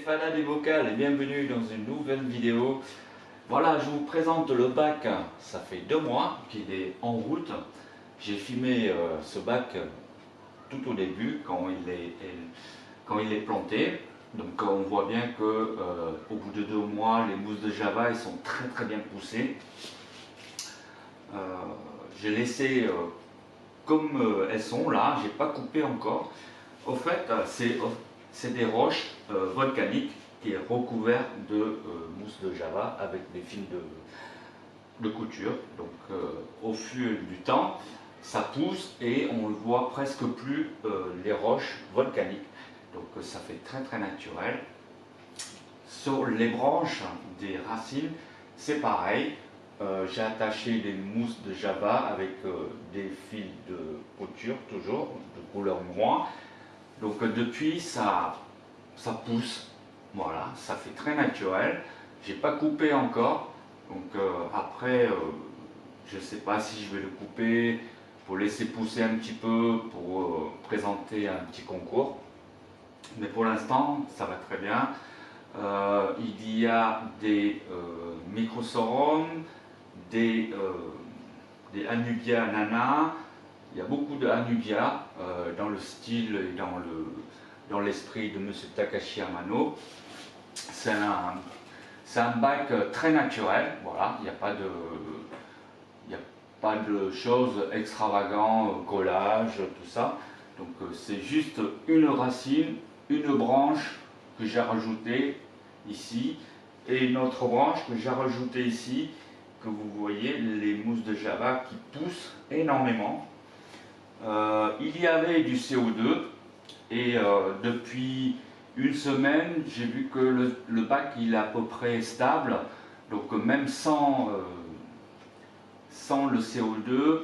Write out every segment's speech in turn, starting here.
fanas des vocales et bienvenue dans une nouvelle vidéo. Voilà, je vous présente le bac, ça fait 2 mois qu'il est en route. J'ai filmé ce bac tout au début quand il est planté. Donc on voit bien que au bout de 2 mois, les mousses de Java elles sont très bien poussées. J'ai laissé comme elles sont là, j'ai pas coupé encore. Au fait, c'est des roches volcaniques qui est recouvert de mousse de Java avec des fils de couture. Donc au fil du temps, ça pousse et on ne voit presque plus les roches volcaniques. Donc ça fait très naturel. Sur les branches des racines, c'est pareil. J'ai attaché des mousses de Java avec des fils de couture, toujours de couleur noire. Donc depuis, ça pousse. Voilà, ça fait très naturel. J'ai pas coupé encore. Donc après, je sais pas si je vais le couper pour laisser pousser un petit peu pour présenter un petit concours. Mais pour l'instant, ça va très bien. Il y a des Microsorums, des Anubia nana. Il y a beaucoup de Anubia dans le style et dans l'esprit de M. Takashi Amano. C'est un bac très naturel, voilà, il n'y a pas de choses extravagantes, collage, tout ça. Donc c'est juste une racine, une branche que j'ai rajoutée ici, et une autre branche que j'ai rajoutée ici, que vous voyez, les mousses de Java qui poussent énormément. Il y avait du CO2 et depuis une semaine, j'ai vu que le bac il est à peu près stable. Donc même sans le CO2,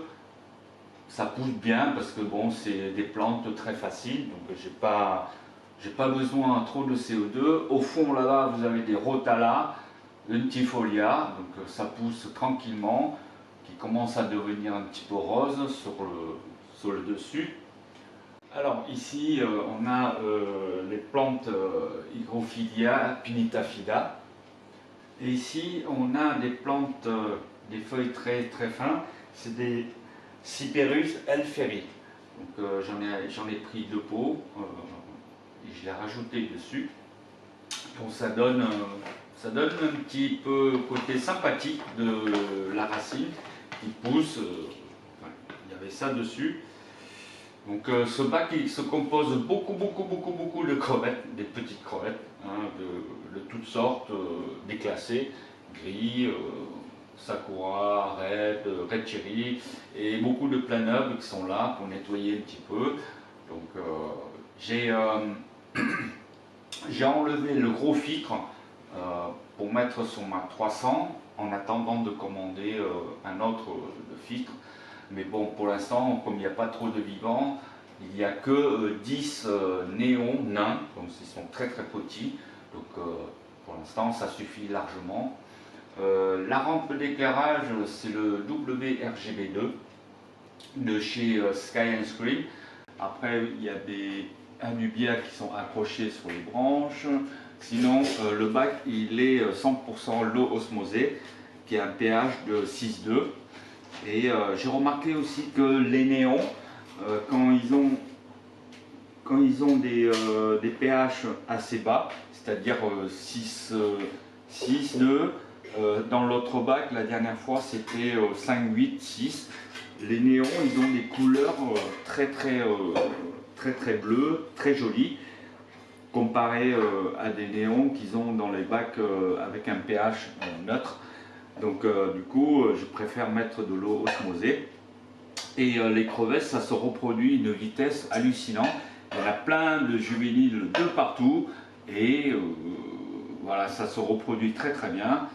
ça pousse bien parce que bon, c'est des plantes très faciles. Donc j'ai pas besoin trop de CO2. Au fond là-bas, vous avez des Rotala, une Tifolia, donc ça pousse tranquillement, qui commence à devenir un petit peu rose sur le dessus. Alors ici on a les plantes Hygrophila pinnitafida, et ici on a des plantes, des feuilles très fins, c'est des Cyperus elferi. Donc j'en ai pris 2 pots et je l'ai rajouté dessus. Bon, ça donne un petit peu côté sympathique de la racine qui pousse. Il y avait ça dessus. Donc ce bac il se compose beaucoup de crevettes, des petites crevettes, hein, de toutes sortes, déclassées, gris, sakura, red cherry, et beaucoup de planeubles qui sont là pour nettoyer un petit peu. Donc j'ai enlevé le gros filtre pour mettre sur ma 300 en attendant de commander un autre filtre. Mais bon, pour l'instant, comme il n'y a pas trop de vivants, il n'y a que 10 néons nains, donc ils sont très petits. Donc pour l'instant, ça suffit largement. La rampe d'éclairage, c'est le WRGB2 de chez Sky and Screen. Après, il y a des Anubia qui sont accrochés sur les branches. Sinon, le bac, il est 100% l'eau osmosée, qui a un pH de 6,2. Et j'ai remarqué aussi que les néons, quand ils ont des pH assez bas, c'est-à-dire 6, 2, dans l'autre bac, la dernière fois, c'était 5, 8, 6. Les néons, ils ont des couleurs très bleues, très jolies, comparé à des néons qu'ils ont dans les bacs avec un pH neutre. Donc du coup, je préfère mettre de l'eau osmosée. Et les crevettes, ça se reproduit à une vitesse hallucinante. Il y en a plein de juvéniles de partout. Et voilà, ça se reproduit très bien.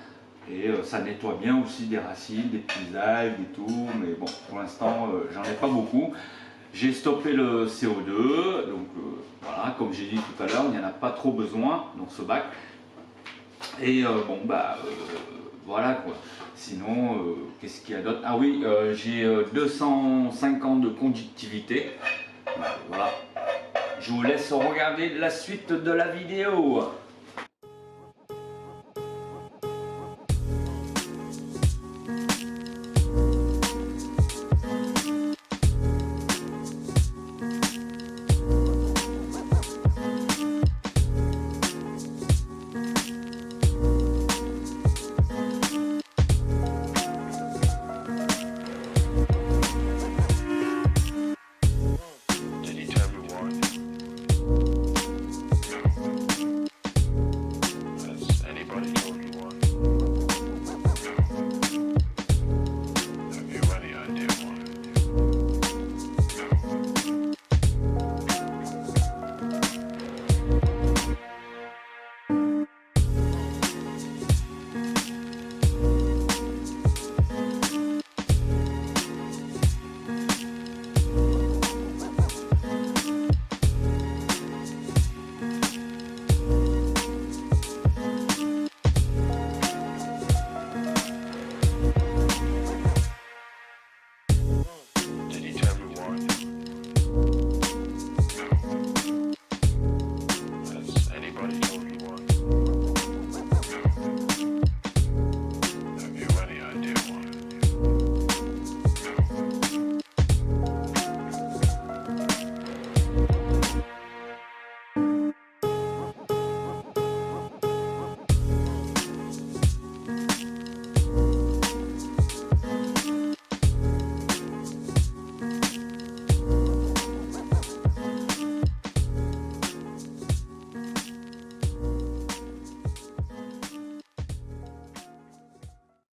Et ça nettoie bien aussi des racines, des petits algues et tout. Mais bon, pour l'instant, j'en ai pas beaucoup. J'ai stoppé le CO2. Donc voilà, comme j'ai dit tout à l'heure, il n'y en a pas trop besoin dans ce bac. Et bon, voilà quoi. Sinon, qu'est-ce qu'il y a d'autre? Ah oui, j'ai 250 de conductivité. Voilà. Je vous laisse regarder la suite de la vidéo.